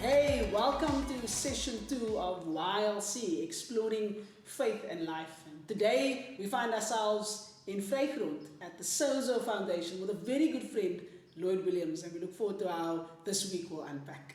Hey, welcome to session 2 of YLC, Exploring Faith and Life. And today we find ourselves in Faith Road at the Sozo Foundation with a very good friend, Lloyd Williams, and we look forward to how this week will unpack.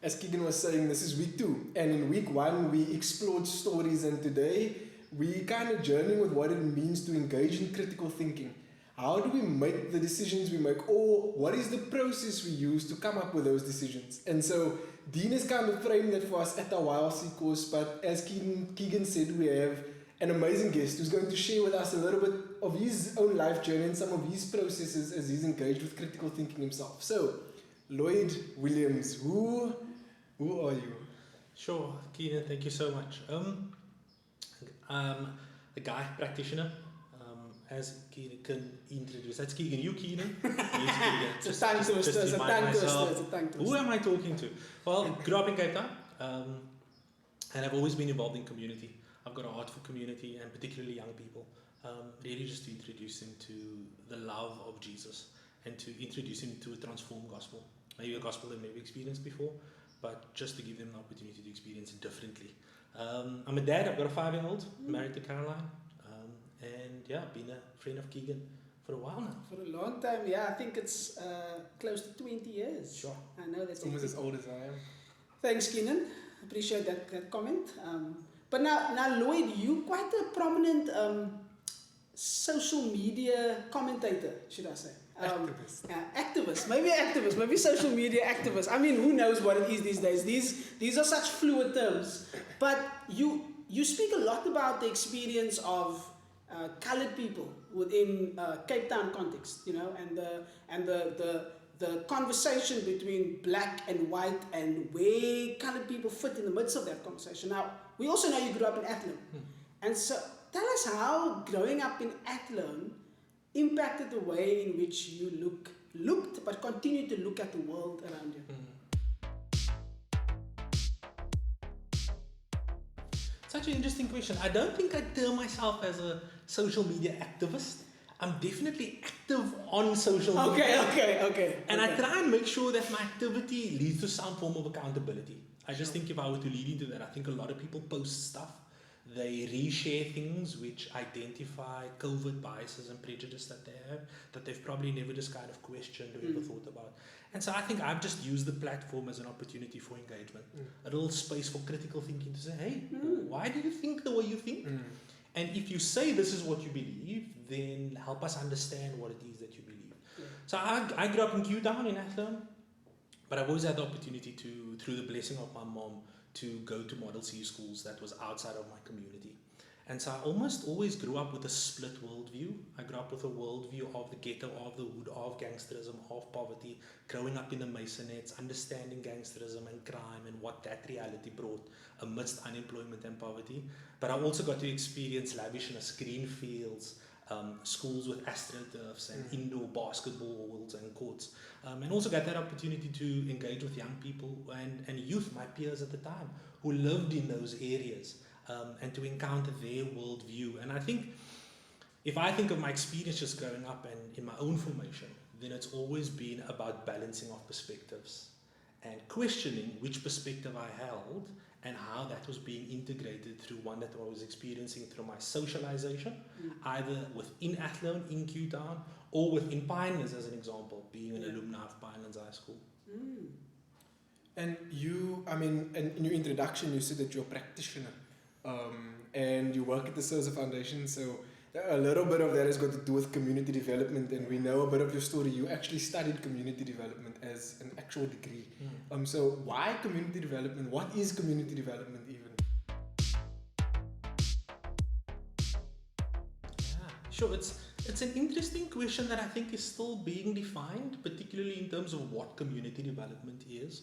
As Keegan was saying, this is week 2, and in week 1 we explored stories, and today we kind of journey with what it means to engage in critical thinking. How do we make the decisions we make, or what is the process we use to come up with those decisions? And so Dean has kind of framed that for us at our YLC course, but as Keegan said, we have an amazing guest who's going to share with us a little bit of his own life journey and some of his processes as he's engaged with critical thinking himself. So, Lloyd Williams, who are you? Sure, Keenan, thank you so much. I'm a guy practitioner. As Keegan can introduce, that's Keegan. You, Keenan. It's a tongue twister. Who am I talking to? Well, grew up in Cape Town, and I've always been involved in community. I've got a heart for community and particularly young people. Really, just to introduce them to the love of Jesus and to introduce them to a transformed gospel. Maybe a gospel they've never experienced before, but just to give them the opportunity to experience it differently. I'm a dad. I've got a 5-year-old, married to Caroline. And yeah, been a friend of Keegan for a while now. For a long time, yeah. I think it's close to 20 years. Sure. I know that's almost as old as I am. Thanks, Keenan. Appreciate that comment. But now, Lloyd, you quite a prominent social media commentator, should I say? Activist. Maybe social media activist. I mean, who knows what it is these days? These are such fluid terms. But you speak a lot about the experience of colored people within Cape Town context, and the conversation between black and white and where colored people fit in the midst of that conversation. Now, we also know you grew up in Athlone. And so tell us how growing up in Athlone impacted the way in which you looked but continue to look at the world around you. Such an interesting question. I don't think I term myself as a social media activist. I'm definitely active on social media. Okay. And I try and make sure that my activity leads to some form of accountability. I just think if I were to lead into that, I think a lot of people post stuff. They reshare things which identify covert biases and prejudice that they have, that they've probably never just kind of questioned or ever thought about. And so I think I've just used the platform as an opportunity for engagement, a little space for critical thinking to say, hey, why do you think the way you think? And if you say this is what you believe, then help us understand what it is that you believe. So I grew up in Cape Town in Athlone, but I've always had the opportunity to, through the blessing of my mom, to go to Model C schools that was outside of my community. And so I almost always grew up with a split worldview. I grew up with a worldview of the ghetto, of the hood, of gangsterism, of poverty, growing up in the Masonettes, understanding gangsterism and crime and what that reality brought amidst unemployment and poverty. But I also got to experience lavishness, green fields, schools with astroturfs and indoor basketballs and courts, and also got that opportunity to engage with young people and youth, my peers at the time, who lived in those areas, and to encounter their worldview. And I think, if I think of my experiences growing up and in my own formation, then it's always been about balancing of perspectives and questioning which perspective I held and how that was being integrated through one that I was experiencing through my socialization, either within Athlone, in Cape Town, or within Pinelands, as an example, being an alumni of Pinelands High School. And in your introduction, you said that you're a practitioner, and you work at the Sozo Foundation, so a little bit of that has got to do with community development, and we know a bit of your story. You actually studied community development as an actual degree. So why community development? What is community development even? Yeah, sure. It's an interesting question that I think is still being defined, particularly in terms of what community development is.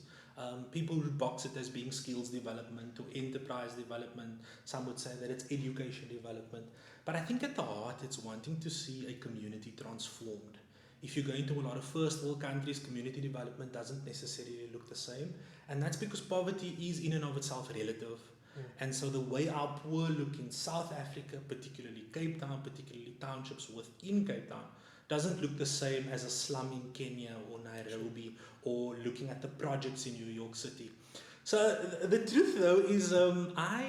People would box it as being skills development or enterprise development. Some would say that it's education development. But I think at the heart, it's wanting to see a community transformed. If you go into a lot of first world countries, community development doesn't necessarily look the same. And that's because poverty is in and of itself relative. And so the way our poor look in South Africa, particularly Cape Town, particularly townships within Cape Town, doesn't look the same as a slum in Kenya or Nairobi or looking at the projects in New York City. So the truth though is I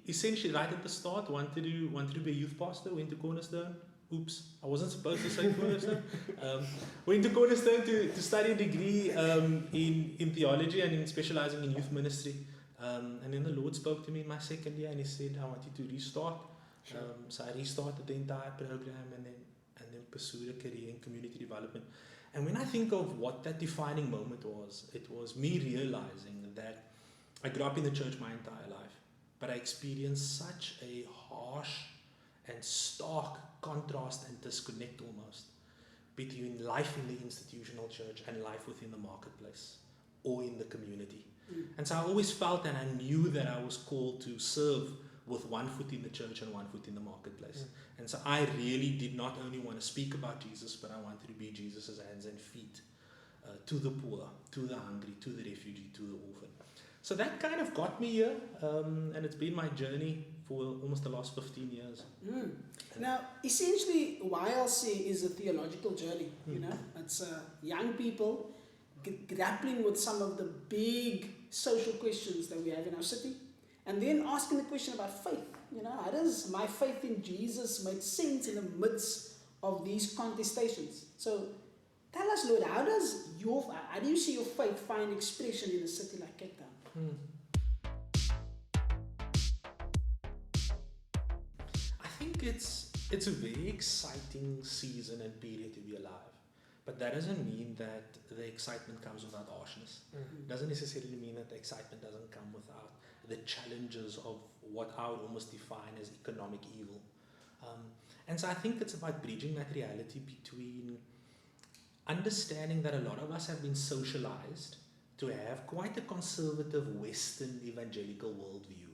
essentially right at the start wanted to be a youth pastor, went to Cornerstone. Oops, I wasn't supposed to say Cornerstone. Went to Cornerstone to study a degree in theology and in specializing in youth ministry. And then the Lord spoke to me in my second year and He said, I want you to restart. Sure. So I restarted the entire program and then pursued a career in community development. And when I think of what that defining moment was, it was me realizing that I grew up in the church my entire life, but I experienced such a harsh and stark contrast and disconnect almost between life in the institutional church and life within the marketplace or in the community. And so I always felt and I knew that I was called to serve with one foot in the church and one foot in the marketplace. And so I really did not only want to speak about Jesus, but I wanted to be Jesus' hands and feet to the poor, to the hungry, to the refugee, to the orphan. So that kind of got me here, and it's been my journey for almost the last 15 years. Now, essentially, YLC is a theological journey, you know. It's young people grappling with some of the big social questions that we have in our city, and then asking the question about faith. You know, how does my faith in Jesus make sense in the midst of these contestations? So, tell us, Lord, how do you see your faith find expression in a city like Cape Town? I think it's a very exciting season and period to be alive. But that doesn't mean that the excitement comes without harshness. It doesn't necessarily mean that the excitement doesn't come without the challenges of what I would almost define as economic evil. And so I think it's about bridging that reality between understanding that a lot of us have been socialized to have quite a conservative Western evangelical worldview.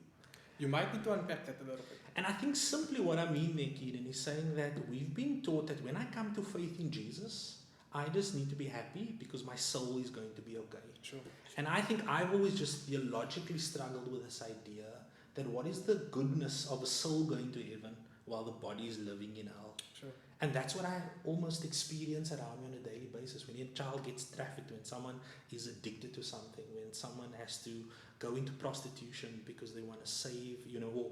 You might need to unpack that a little bit. And I think simply what I mean there, Keaton, is saying that we've been taught that when I come to faith in Jesus, I just need to be happy because my soul is going to be okay. Sure. And I think I've always just theologically struggled with this idea that what is the goodness of a soul going to heaven while the body is living in hell? Sure. And that's what I almost experience around me on a daily basis. When a child gets trafficked, when someone is addicted to something, when someone has to go into prostitution because they want to save,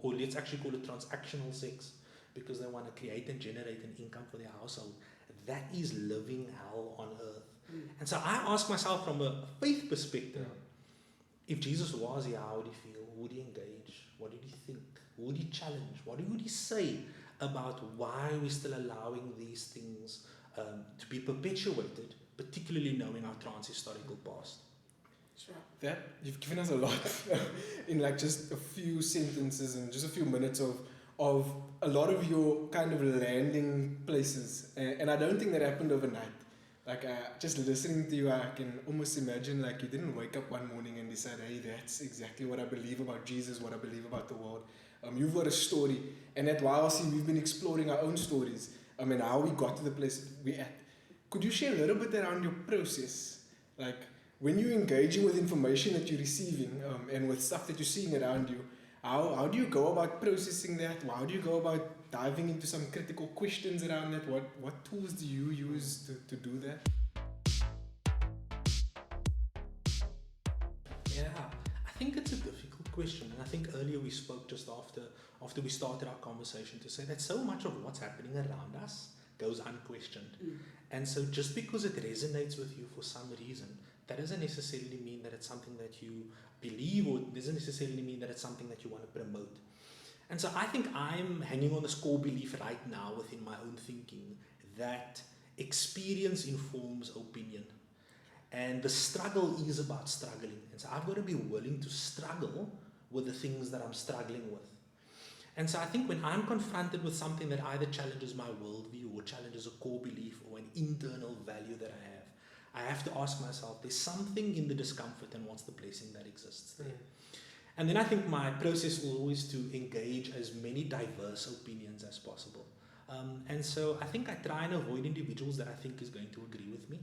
or let's actually call it transactional sex, because they want to create and generate an income for their household. That is living hell on earth. And so I ask myself from a faith perspective, if Jesus was here, how would he feel? Would he engage? What did he think? Would he challenge? What would he say about why we're still allowing these things to be perpetuated, particularly knowing our trans-historical past? Sure. That you've given us a lot in like just a few sentences and just a few minutes of a lot of your kind of landing places, and I don't think that happened overnight. Like just listening to you, I can almost imagine like you didn't wake up one morning and decide, hey, that's exactly what I believe about Jesus, what I believe about the world. You've got a story, and at YLC we've been exploring our own stories. And how we got to the place we're at. Could you share a little bit around your process, like when you're engaging with information that you're receiving and with stuff that you're seeing around you? How do you go about processing that? How do you go about diving into some critical questions around that? What tools do you use to do that? Yeah, I think it's a difficult question. And I think earlier we spoke just after we started our conversation to say that so much of what's happening around us goes unquestioned. And so just because it resonates with you for some reason, that doesn't necessarily mean that it's something that you believe, or it doesn't necessarily mean that it's something that you want to promote. And so I think I'm hanging on this core belief right now within my own thinking that experience informs opinion. And the struggle is about struggling. And so I've got to be willing to struggle with the things that I'm struggling with. And so I think when I'm confronted with something that either challenges my worldview or challenges a core belief or an internal value that I have to ask myself, there's something in the discomfort, and what's the blessing that exists there? And then I think my process will always to engage as many diverse opinions as possible. And so I think I try and avoid individuals that I think is going to agree with me.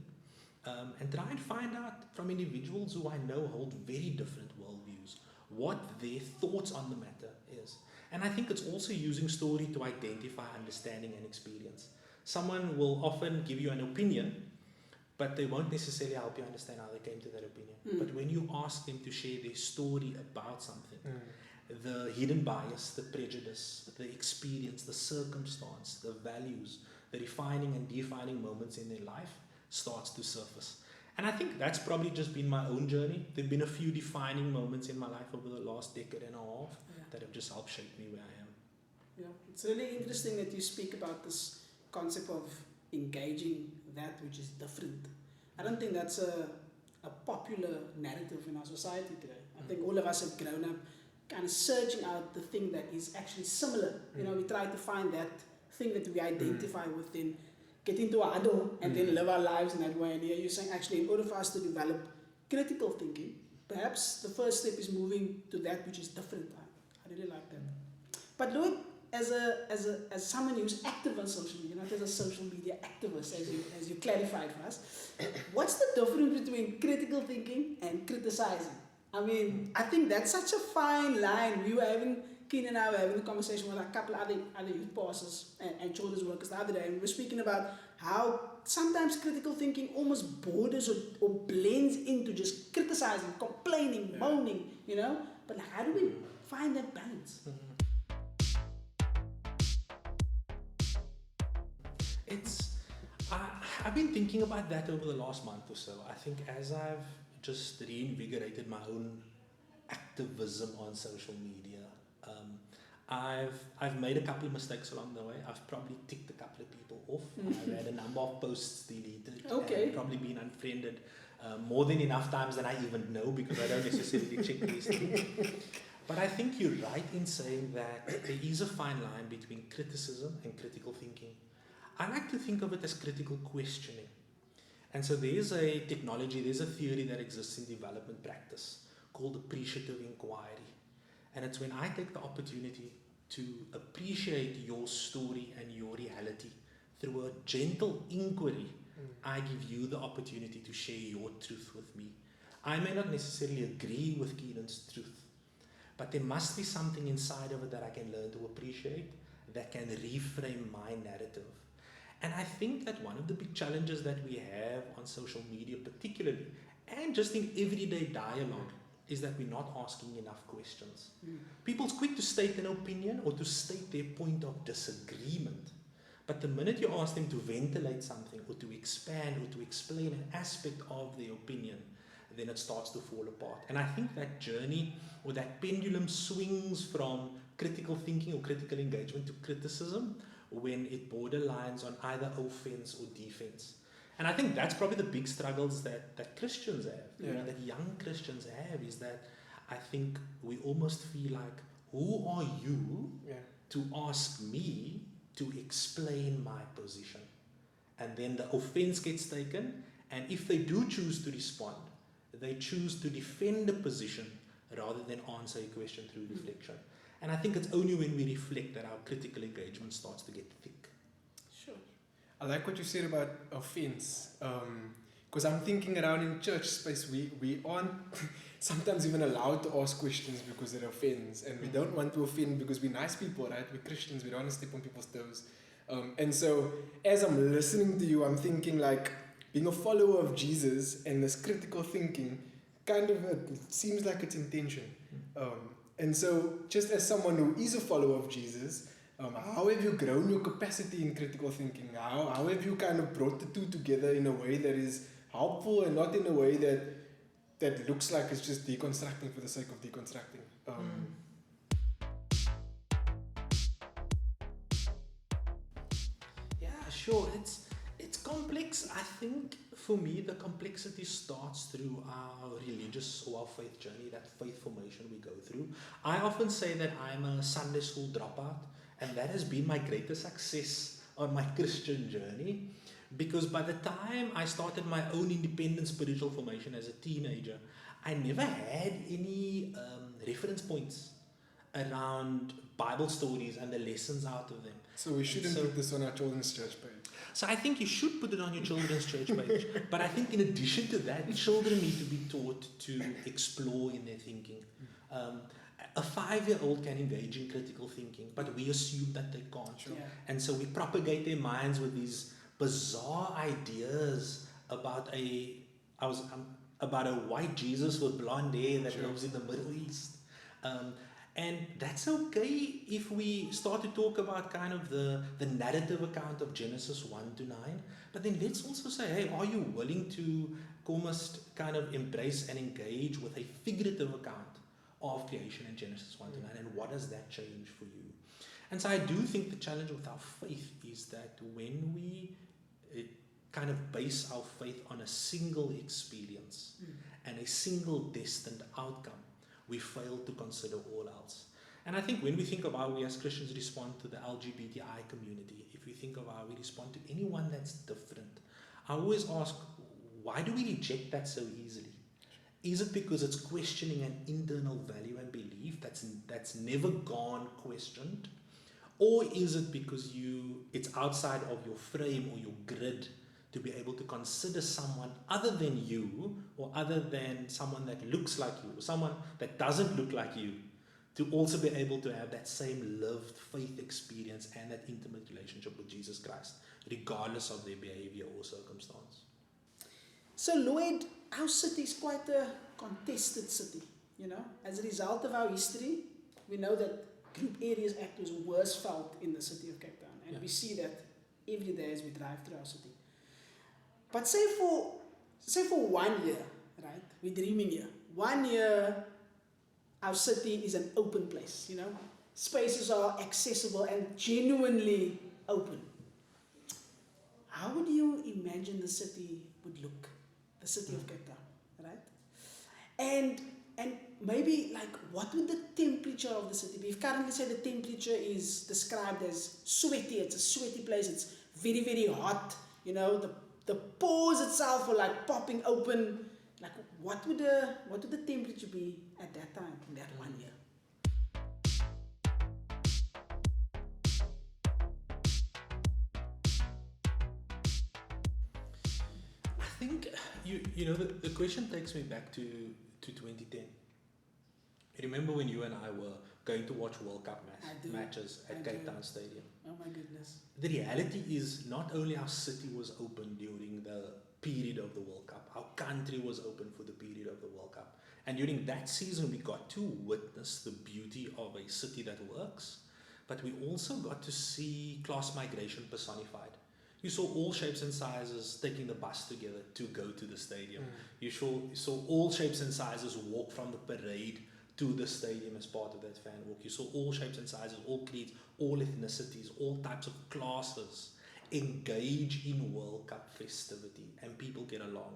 And try and find out from individuals who I know hold very different worldviews, what their thoughts on the matter is. And I think it's also using story to identify understanding and experience. Someone will often give you an opinion, but they won't necessarily help you understand how they came to that opinion. But when you ask them to share their story about something, the hidden bias, the prejudice, the experience, the circumstance, the values, the refining and defining moments in their life starts to surface. And I think that's probably just been my own journey. There have been a few defining moments in my life over the last decade and a half that have just helped shape me where I am. Yeah, it's really interesting that you speak about this concept of engaging that which is different. I don't think that's a popular narrative in our society today. I think all of us have grown up kind of searching out the thing that is actually similar. You know, we try to find that thing that we identify with, then get into our huddle and then live our lives in that way. And here you're saying, actually, in order for us to develop critical thinking, perhaps the first step is moving to that which is different. I really like that. But Lloyd, as someone who's active on social media, not as a social media activist, as you clarified for us, what's the difference between critical thinking and criticizing? I mean, I think that's such a fine line. Keen and I were having a conversation with a couple other youth pastors and children's workers the other day, and we were speaking about how sometimes critical thinking almost borders or blends into just criticizing, complaining, moaning, you know? But how do we find that balance? I've been thinking about that over the last month or so. I think as I've just reinvigorated my own activism on social media, I've made a couple of mistakes along the way. I've probably ticked a couple of people off. I've had a number of posts deleted. And probably been unfriended more than enough times than I even know, because I don't necessarily check these things. But I think you're right in saying that there is a fine line between criticism and critical thinking. I like to think of it as critical questioning. And so there's a technology, there's a theory that exists in development practice called appreciative inquiry. And it's when I take the opportunity to appreciate your story and your reality through a gentle inquiry, I give you the opportunity to share your truth with me. I may not necessarily agree with Keenan's truth, but there must be something inside of it that I can learn to appreciate that can reframe my narrative. And I think that one of the big challenges that we have on social media particularly, and just in everyday dialogue, is that we're not asking enough questions. People's quick to state an opinion or to state their point of disagreement. But the minute you ask them to ventilate something or to expand or to explain an aspect of their opinion, then it starts to fall apart. And I think that journey or that pendulum swings from critical thinking or critical engagement to criticism when it borderlines on either offense or defense. And I think that's probably the big struggles that Christians have, you know, that young Christians have, is that I think we almost feel like, who are you to ask me to explain my position? And then the offense gets taken, and if they do choose to respond, they choose to defend a position rather than answer a question through reflection. And I think it's only when we reflect that our critical engagement starts to get thick. Sure. I like what you said about offense, because I'm thinking around in church space, we aren't sometimes even allowed to ask questions because it offends, and we don't want to offend because we're nice people, right? We're Christians, we don't want to step on people's toes. And so as I'm listening to you, I'm thinking like, being a follower of Jesus and this critical thinking, kind of it seems like it's intention. And so just as someone who is a follower of Jesus, how have you grown your capacity in critical thinking? How have you kind of brought the two together in a way that is helpful and not in a way that looks like it's just deconstructing for the sake of deconstructing? Yeah, sure. It's complex. I think for me the complexity starts through our religious or our faith journey, that faith formation we go through. I often say that I'm a Sunday school dropout, and that has been my greatest success on my Christian journey, because by the time I started my own independent spiritual formation as a teenager, I never had any reference points around Bible stories and the lessons out of them. So we shouldn't put this on our children's church page. So I think you should put it on your children's church page. But I think in addition to that, children need to be taught to explore in their thinking. A 5-year-old can engage in critical thinking, but we assume that they can't. Sure. Yeah. And so we propagate their minds with these bizarre ideas about about a white Jesus with blonde hair that lives in the Middle East. And that's okay if we start to talk about kind of the narrative account of Genesis 1 to 9. But then let's also say, hey, are you willing to almost kind of embrace and engage with a figurative account of creation in Genesis 1 to 9? And what does that change for you? And so I do think the challenge with our faith is that when we kind of base our faith on a single experience and a single destined outcome, we fail to consider all else. And I think when we think of how we as Christians respond to the LGBTI community, if we think of how we respond to anyone that's different, I always ask, why do we reject that so easily? Is it because it's questioning an internal value and belief that's never gone questioned? Or is it because it's outside of your frame or your grid to be able to consider someone other than you, or other than someone that looks like you, or someone that doesn't look like you, to also be able to have that same lived faith experience and that intimate relationship with Jesus Christ, regardless of their behavior or circumstance? So Lloyd, our city is quite a contested city, you know. As a result of our history, we know that Group Areas Act was worse felt in the city of Cape Town. And we see that every day as we drive through our city. But say for 1 year, right? We're dreaming here. 1 year, our city is an open place, you know. Spaces are accessible and genuinely open. How would you imagine the city would look? The city of Cape Town, right? And maybe, like, what would the temperature of the city be? If currently, say, the temperature is described as sweaty, it's a sweaty place, it's very, very hot, you know, the pores itself are like popping open. Like, what would the temperature be at that time, in that 1 year? I think, the question takes me back to 2010. Remember when you and I were going to watch World Cup matches at Cape Town Stadium? Oh my goodness. The reality is not only our city was open during the period of the World Cup, our country was open for the period of the World Cup. And during that season, we got to witness the beauty of a city that works, but we also got to see class migration personified. You saw all shapes and sizes taking the bus together to go to the stadium. You saw all shapes and sizes walk from the parade to the stadium as part of that fan walk. You saw all shapes and sizes, all creeds, all ethnicities, all types of classes engage in World Cup festivity, and people get along.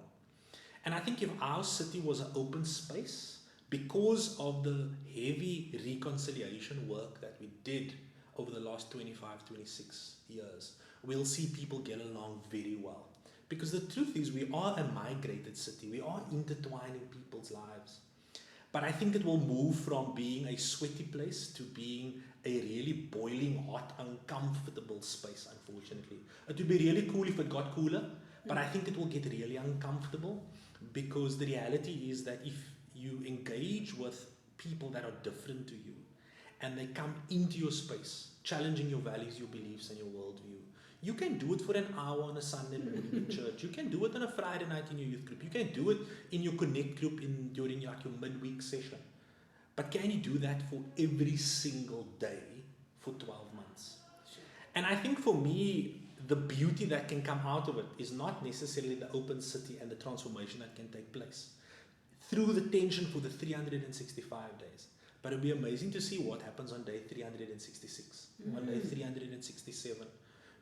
And I think if our city was an open space, because of the heavy reconciliation work that we did over the last 25, 26 years, we'll see people get along very well. Because the truth is, we are a migrated city. We are intertwined in people's lives. But I think it will move from being a sweaty place to being a really boiling hot, uncomfortable space, unfortunately. It would be really cool if it got cooler, but I think it will get really uncomfortable, because the reality is that if you engage with people that are different to you and they come into your space, challenging your values, your beliefs, and your worldview, you can do it for an hour on a Sunday morning in church. You can do it on a Friday night in your youth group. You can do it in your connect group during your midweek session. But can you do that for every single day for 12 months? Sure. And I think for me, the beauty that can come out of it is not necessarily the open city and the transformation that can take place through the tension for the 365 days. But it'll be amazing to see what happens on day 366, on day 367.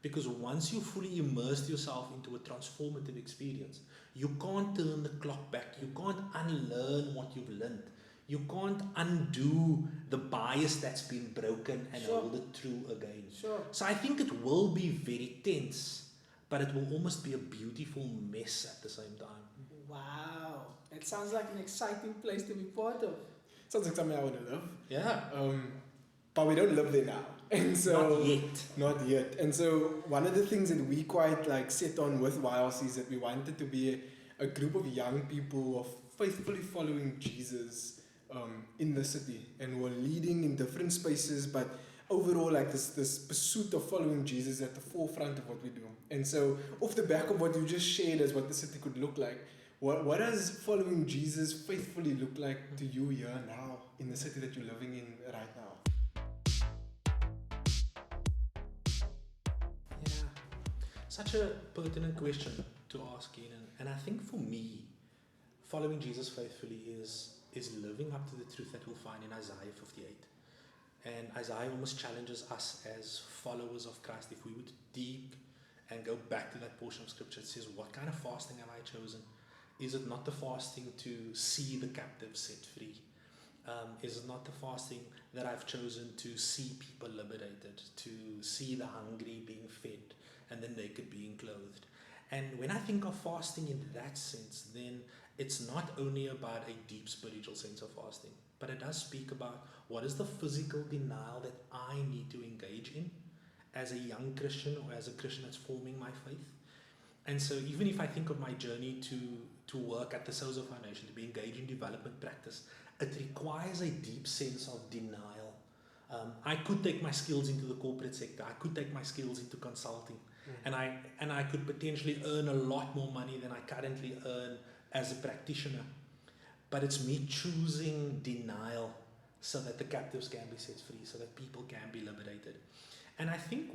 Because once you fully immersed yourself into a transformative experience, you can't turn the clock back. You can't unlearn what you've learned. You can't undo the bias that's been broken and hold it true again. Sure. So I think it will be very tense, but it will almost be a beautiful mess at the same time. Wow. That sounds like an exciting place to be part of. Sounds like something I want to live. Yeah. But we don't live there now. And so, Not yet. And so one of the things that we quite set on with YLC is that we wanted to be a group of young people who are faithfully following Jesus in the city, and were leading in different spaces, but overall, like this pursuit of following Jesus at the forefront of what we do. And so, off the back of what you just shared as what the city could look like, what does following Jesus faithfully look like to you here now in the city that you're living in right now? Yeah, such a pertinent question to ask, Kenan. And I think for me, following Jesus faithfully is living up to the truth that we'll find in Isaiah 58. And Isaiah almost challenges us as followers of Christ, if we would dig and go back to that portion of scripture. It says, what kind of fasting have I chosen? Is it not the fasting to see the captives set free? Is it not the fasting that I've chosen to see people liberated, to see the hungry being fed and the naked being clothed? And when I think of fasting in that sense, then it's not only about a deep spiritual sense of fasting, but it does speak about what is the physical denial that I need to engage in as a young Christian or as a Christian that's forming my faith. And so even if I think of my journey to work at the Sozo Foundation, to be engaged in development practice, it requires a deep sense of denial. I could take my skills into the corporate sector. I could take my skills into consulting. And I could potentially earn a lot more money than I currently earn as a practitioner. But it's me choosing denial so that the captives can be set free, so that people can be liberated. And I think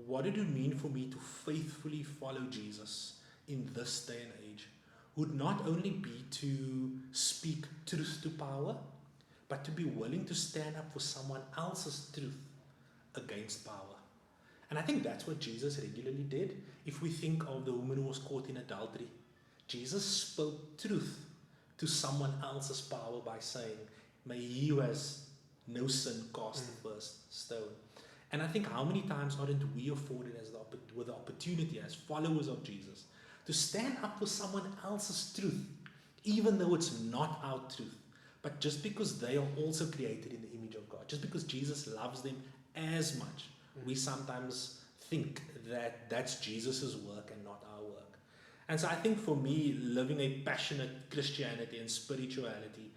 what did it mean for me to faithfully follow Jesus in this day and age would not only be to speak truth to power, but to be willing to stand up for someone else's truth against power. And I think that's what Jesus regularly did. If we think of the woman who was caught in adultery, Jesus spoke truth to someone else's power by saying, may he who has no sin cast the first stone. And I think how many times aren't we afforded with the opportunity as followers of Jesus to stand up for someone else's truth, even though it's not our truth, but just because they are also created in the image of God, just because Jesus loves them as much, we sometimes think that that's Jesus's work and not our work. And so I think for me, living a passionate Christianity and spirituality,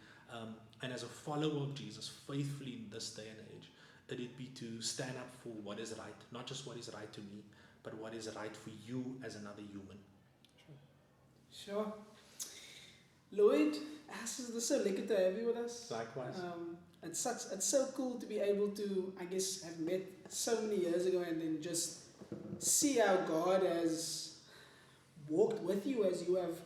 and as a follower of Jesus faithfully in this day and age, it'd be to stand up for what is right, not just what is right to me, but what is right for you as another human. Sure. Lloyd, it's so lekker to have you with us. Likewise. It's so cool to be able to, I guess, have met so many years ago and then just see how God has walked with you as you have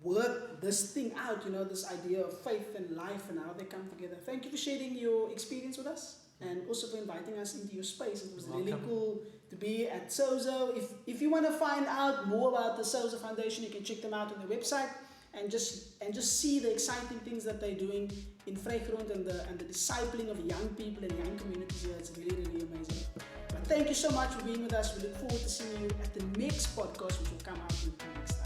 worked this thing out, this idea of faith and life and how they come together. Thank you for sharing your experience with us and also for inviting us into your space. It was really cool to be at Sozo. If you want to find out more about the Sozo Foundation, you can check them out on their website and just see the exciting things that they're doing in Vrygrond and the discipling of young people and young communities here. It's really, really amazing. But thank you so much for being with us. We look forward to seeing you at the next podcast, which will come out in 2 weeks.